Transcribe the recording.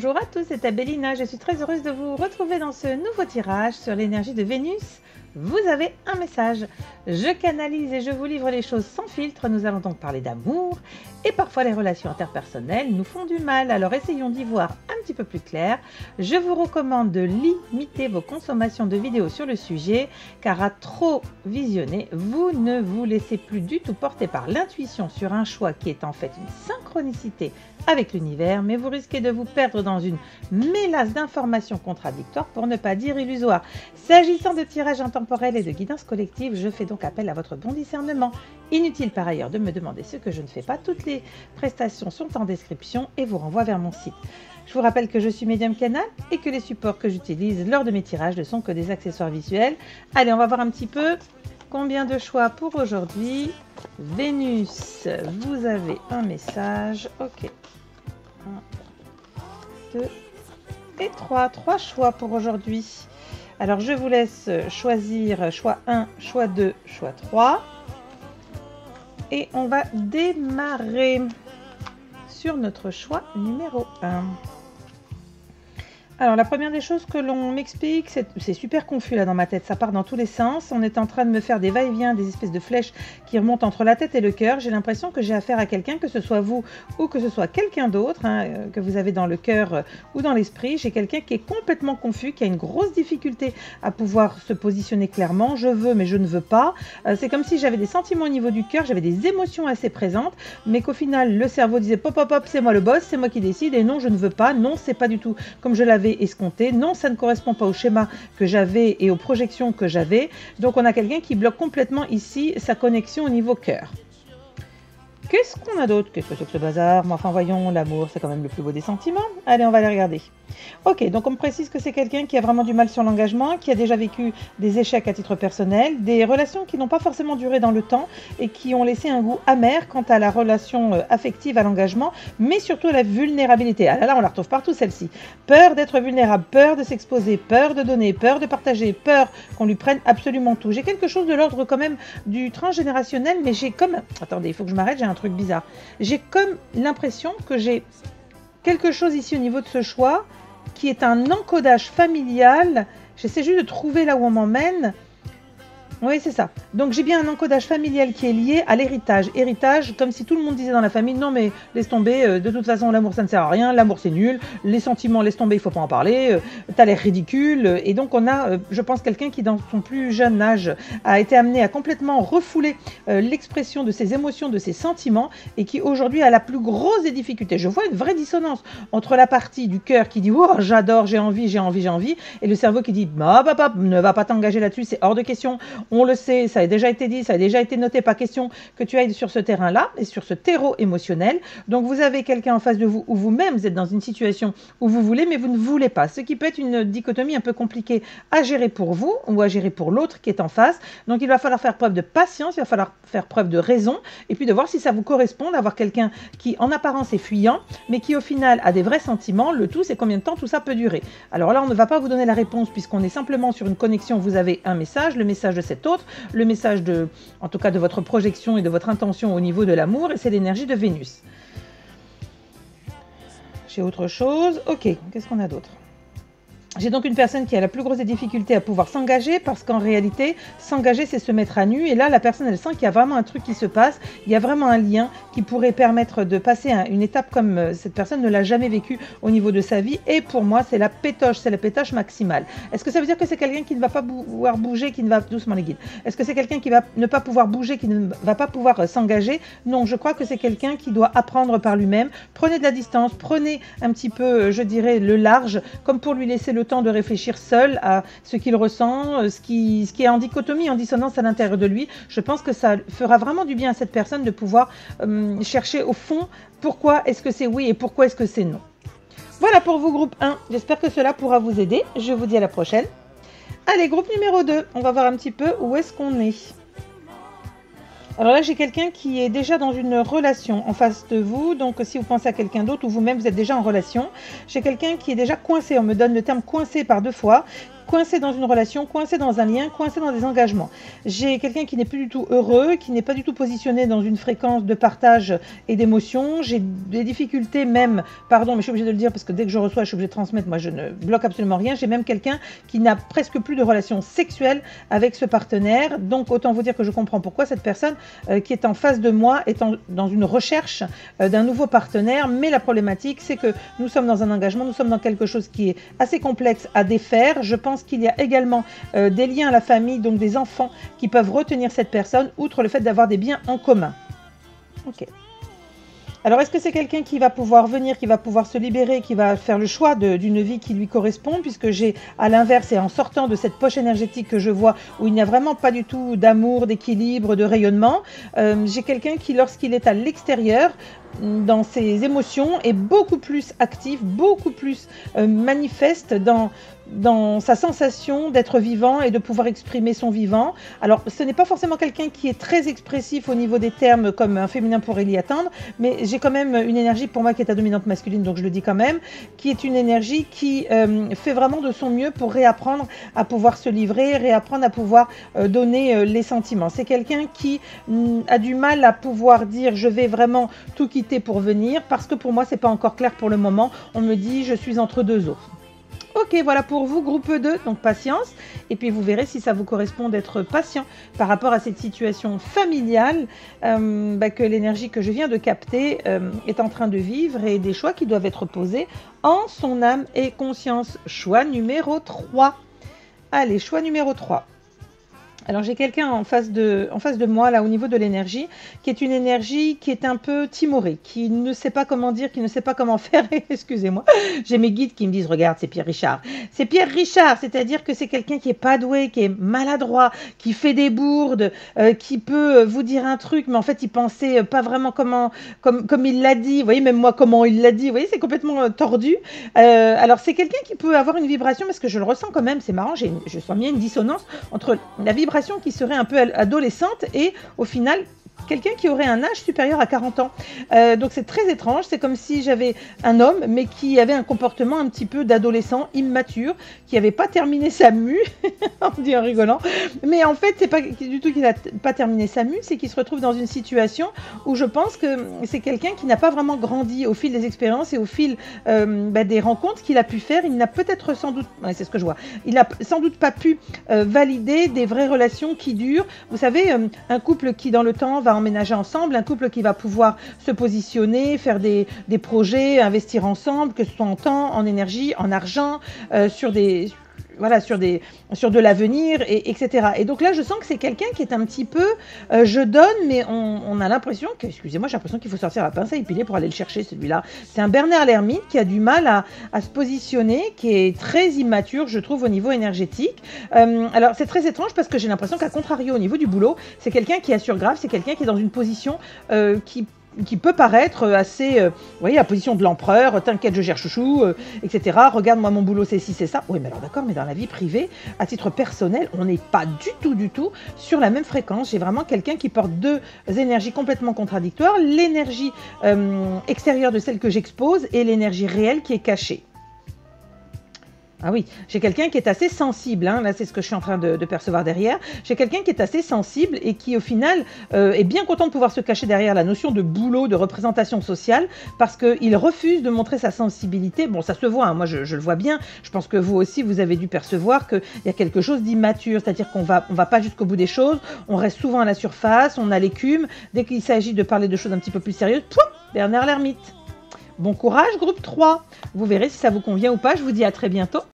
Bonjour à tous, c'est Abelina. Je suis très heureuse de vous retrouver dans ce nouveau tirage sur l'énergie de Vénus. Vous avez un message. Je canalise et je vous livre les choses sans filtre. Nous allons donc parler d'amour et parfois les relations interpersonnelles nous font du mal. Alors essayons d'y voir un petit peu plus clair. Je vous recommande de limiter vos consommations de vidéos sur le sujet car à trop visionner, vous ne vous laissez plus du tout porter par l'intuition sur un choix qui est en fait une synchronicité avec l'univers, mais vous risquez de vous perdre dans une mélasse d'informations contradictoires pour ne pas dire illusoires. S'agissant de tirage intemporel et de guidance collective, je fais donc appel à votre bon discernement. Inutile par ailleurs de me demander ce que je ne fais pas, toutes les prestations sont en description et vous renvoie vers mon site. Je vous rappelle que je suis médium canal et que les supports que j'utilise lors de mes tirages ne sont que des accessoires visuels. Allez, on va voir un petit peu combien de choix pour aujourd'hui. Vénus, vous avez un message. Ok. 1, 2 et 3. 3 choix pour aujourd'hui. Alors, je vous laisse choisir choix 1, choix 2, choix 3. Et on va démarrer sur notre choix numéro 1. Alors, la première des choses que l'on m'explique, c'est super confus là dans ma tête, ça part dans tous les sens. On est en train de me faire des va-et-vient, des espèces de flèches qui remontent entre la tête et le cœur. J'ai l'impression que j'ai affaire à quelqu'un, que ce soit vous ou que ce soit quelqu'un d'autre, que vous avez dans le cœur ou dans l'esprit. J'ai quelqu'un qui est complètement confus, qui a une grosse difficulté à pouvoir se positionner clairement. Je veux, mais je ne veux pas. C'est comme si j'avais des sentiments au niveau du cœur, j'avais des émotions assez présentes, mais qu'au final, le cerveau disait pop, pop, pop, c'est moi le boss, c'est moi qui décide, et non, je ne veux pas. Non, c'est pas du tout comme je l'avais escompté. Non, ça ne correspond pas au schéma que j'avais et aux projections que j'avais. Donc on a quelqu'un qui bloque complètement ici sa connexion au niveau cœur. Qu'est-ce qu'on a d'autre? Qu'est-ce que c'est que ce bazar? Mais enfin voyons, l'amour c'est quand même le plus beau des sentiments. Allez, on va les regarder. Ok, donc on me précise que c'est quelqu'un qui a vraiment du mal sur l'engagement, qui a déjà vécu des échecs à titre personnel, des relations qui n'ont pas forcément duré dans le temps et qui ont laissé un goût amer quant à la relation affective, à l'engagement, mais surtout à la vulnérabilité. Ah là là, on la retrouve partout celle-ci. Peur d'être vulnérable, peur de s'exposer, peur de donner, peur de partager, peur qu'on lui prenne absolument tout. J'ai quelque chose de l'ordre quand même du transgénérationnel, mais j'ai comme... Attendez, il faut que je m'arrête, j'ai un truc bizarre. J'ai comme l'impression que j'ai quelque chose ici au niveau de ce choix qui est un encodage familial. J'essaie juste de trouver là où on m'emmène. Oui, c'est ça. Donc j'ai bien un encodage familial qui est lié à l'héritage. Héritage, comme si tout le monde disait dans la famille, non mais laisse tomber, de toute façon l'amour ça ne sert à rien, l'amour c'est nul, les sentiments laisse tomber, il faut pas en parler, t'as l'air ridicule. Et donc on a, je pense, quelqu'un qui dans son plus jeune âge a été amené à complètement refouler l'expression de ses émotions, de ses sentiments, et qui aujourd'hui a la plus grosse des difficultés. Je vois une vraie dissonance entre la partie du cœur qui dit oh j'adore, j'ai envie, j'ai envie, j'ai envie, et le cerveau qui dit bah papa, ne va pas t'engager là-dessus, c'est hors de question. On le sait, ça a déjà été dit, ça a déjà été noté, pas question que tu ailles sur ce terrain-là et sur ce terreau émotionnel. Donc vous avez quelqu'un en face de vous ou vous-même, vous êtes dans une situation où vous voulez mais vous ne voulez pas. Ce qui peut être une dichotomie un peu compliquée à gérer pour vous ou à gérer pour l'autre qui est en face. Donc il va falloir faire preuve de patience, il va falloir faire preuve de raison et puis de voir si ça vous correspond d'avoir quelqu'un qui en apparence est fuyant mais qui au final a des vrais sentiments. Le tout c'est combien de temps tout ça peut durer. Alors là on ne va pas vous donner la réponse puisqu'on est simplement sur une connexion, vous avez un message, le message de cet autre, le message de, en tout cas de votre projection et de votre intention au niveau de l'amour, et c'est l'énergie de Vénus. J'ai autre chose. Ok, qu'est-ce qu'on a d'autre? J'ai donc une personne qui a la plus grosse des difficultés à pouvoir s'engager parce qu'en réalité, s'engager, c'est se mettre à nu. Et là, la personne, elle sent qu'il y a vraiment un truc qui se passe. Il y a vraiment un lien qui pourrait permettre de passer une étape comme cette personne ne l'a jamais vécu au niveau de sa vie. Et pour moi, c'est la pétoche maximale. Est-ce que ça veut dire que c'est quelqu'un qui ne va pas pouvoir bouger, qui ne va... Doucement les guides. Est-ce que c'est quelqu'un qui va ne pas pouvoir bouger, qui ne va pas pouvoir s'engager? Non, je crois que c'est quelqu'un qui doit apprendre par lui-même. Prenez de la distance, prenez un petit peu, je dirais, le large, comme pour lui laisser le temps de réfléchir seul à ce qu'il ressent, ce qui est en dichotomie, en dissonance à l'intérieur de lui. Je pense que ça fera vraiment du bien à cette personne de pouvoir chercher au fond pourquoi est-ce que c'est oui et pourquoi est-ce que c'est non. Voilà pour vous groupe 1, j'espère que cela pourra vous aider. Je vous dis à la prochaine. Allez, groupe numéro 2, on va voir un petit peu où est-ce qu'on est. Alors là, j'ai quelqu'un qui est déjà dans une relation en face de vous. Donc, si vous pensez à quelqu'un d'autre ou vous-même, vous êtes déjà en relation. J'ai quelqu'un qui est déjà coincé. On me donne le terme coincé par 2 fois. coincé dans une relation, coincé dans un lien, coincé dans des engagements. J'ai quelqu'un qui n'est plus du tout heureux, qui n'est pas du tout positionné dans une fréquence de partage et d'émotion. J'ai des difficultés même, pardon, mais je suis obligée de le dire parce que dès que je reçois, je suis obligée de transmettre, moi je ne bloque absolument rien. J'ai même quelqu'un qui n'a presque plus de relation sexuelle avec ce partenaire. Donc autant vous dire que je comprends pourquoi cette personne qui est en face de moi est dans une recherche d'un nouveau partenaire. Mais la problématique, c'est que nous sommes dans un engagement, nous sommes dans quelque chose qui est assez complexe à défaire. Je pense qu'il y a également des liens à la famille, donc des enfants qui peuvent retenir cette personne, outre le fait d'avoir des biens en commun. Ok. Alors, est-ce que c'est quelqu'un qui va pouvoir venir, qui va pouvoir se libérer, qui va faire le choix d'une vie qui lui correspond, puisque j'ai à l'inverse, et en sortant de cette poche énergétique que je vois, où il n'y a vraiment pas du tout d'amour, d'équilibre, de rayonnement, j'ai quelqu'un qui, lorsqu'il est à l'extérieur, dans ses émotions, est beaucoup plus actif, beaucoup plus manifeste dans sa sensation d'être vivant et de pouvoir exprimer son vivant. Alors, ce n'est pas forcément quelqu'un qui est très expressif au niveau des termes comme un féminin pourrait l'y attendre, mais j'ai quand même une énergie pour moi qui est à dominante masculine, donc je le dis quand même, qui est une énergie qui fait vraiment de son mieux pour réapprendre à pouvoir se livrer, réapprendre à pouvoir donner les sentiments. C'est quelqu'un qui a du mal à pouvoir dire je vais vraiment tout quitter pour venir, parce que pour moi c'est pas encore clair pour le moment. On me dit je suis entre deux eaux. Ok, voilà pour vous, groupe 2, donc patience. Et puis vous verrez si ça vous correspond d'être patient par rapport à cette situation familiale que l'énergie que je viens de capter est en train de vivre, et des choix qui doivent être posés en son âme et conscience. Choix numéro 3. Allez, choix numéro 3. Alors j'ai quelqu'un en face de moi, là, au niveau de l'énergie, qui est une énergie qui est un peu timorée, qui ne sait pas comment dire, qui ne sait pas comment faire. Excusez-moi, j'ai mes guides qui me disent, regarde, c'est Pierre Richard. C'est Pierre Richard, c'est-à-dire que c'est quelqu'un qui est pas doué, qui est maladroit, qui fait des bourdes, qui peut vous dire un truc, mais en fait, il pensait pas vraiment comme il l'a dit. Vous voyez, même moi, comment il l'a dit, vous voyez, c'est complètement tordu. Alors c'est quelqu'un qui peut avoir une vibration, parce que je le ressens quand même, c'est marrant, je sens bien une dissonance entre la vibration qui serait un peu adolescente et au final quelqu'un qui aurait un âge supérieur à 40 ans. Donc c'est très étrange, c'est comme si j'avais un homme mais qui avait un comportement un petit peu d'adolescent immature, qui n'avait pas terminé sa mue, on dit en rigolant, mais en fait c'est pas du tout qu'il n'a pas terminé sa mue, c'est qu'il se retrouve dans une situation où je pense que c'est quelqu'un qui n'a pas vraiment grandi au fil des expériences et au fil des rencontres qu'il a pu faire. Il n'a peut-être sans doute, c'est ce que je vois, il n'a sans doute pas pu valider des vraies relations qui durent. Vous savez, un couple qui dans le temps va emménager ensemble, un couple qui va pouvoir se positionner, faire des projets, investir ensemble, que ce soit en temps, en énergie, en argent, sur de l'avenir, etc. Et donc là, je sens que c'est quelqu'un qui est un petit peu, je donne, mais on a l'impression que, excusez-moi, j'ai l'impression qu'il faut sortir la pince à épiler pour aller le chercher, celui-là. C'est un Bernard l'ermite qui a du mal à se positionner, qui est très immature, je trouve, au niveau énergétique. Alors, c'est très étrange parce que j'ai l'impression qu'à contrario, au niveau du boulot, c'est quelqu'un qui assure grave, c'est quelqu'un qui est dans une position qui peut paraître assez, vous voyez, la position de l'empereur, t'inquiète, je gère chouchou, etc. Regarde, moi, mon boulot, c'est ci, c'est ça. Oui, mais alors d'accord, mais dans la vie privée, à titre personnel, on n'est pas du tout sur la même fréquence. J'ai vraiment quelqu'un qui porte deux énergies complètement contradictoires, l'énergie extérieure de celle que j'expose et l'énergie réelle qui est cachée. Ah oui, j'ai quelqu'un qui est assez sensible, hein. Là c'est ce que je suis en train de percevoir derrière. J'ai quelqu'un qui est assez sensible et qui au final est bien content de pouvoir se cacher derrière la notion de boulot, de représentation sociale, parce qu'il refuse de montrer sa sensibilité. Bon, ça se voit, hein. Moi je le vois bien, je pense que vous aussi vous avez dû percevoir qu'il y a quelque chose d'immature, c'est-à-dire qu'on va pas jusqu'au bout des choses, on reste souvent à la surface, on a l'écume, dès qu'il s'agit de parler de choses un petit peu plus sérieuses, pouf, Bernard l'ermite. Bon courage, groupe 3. Vous verrez si ça vous convient ou pas. Je vous dis à très bientôt.